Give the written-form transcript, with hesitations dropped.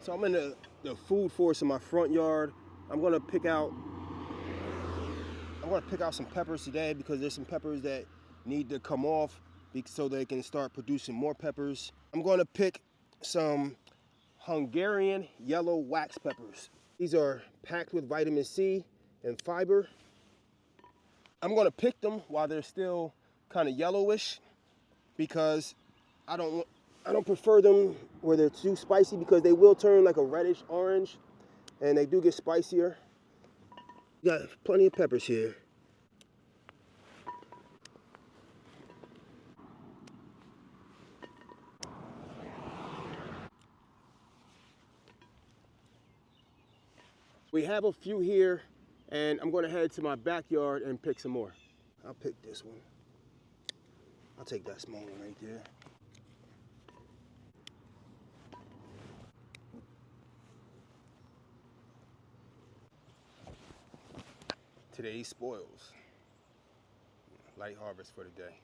So I'm in the food forest in my front yard. I'm gonna pick out some peppers today because there's some peppers that need to come off so they can start producing more peppers. I'm gonna pick some Hungarian yellow wax peppers. These are packed with vitamin C and fiber. I'm gonna pick them while they're still kind of yellowish because I don't prefer them where they're too spicy because they will turn like a reddish orange and they do get spicier. Got plenty of peppers here. We have a few here and I'm gonna head to my backyard and pick some more. I'll pick this one. I'll take that small one right there. Today's spoils. Light harvest for the day.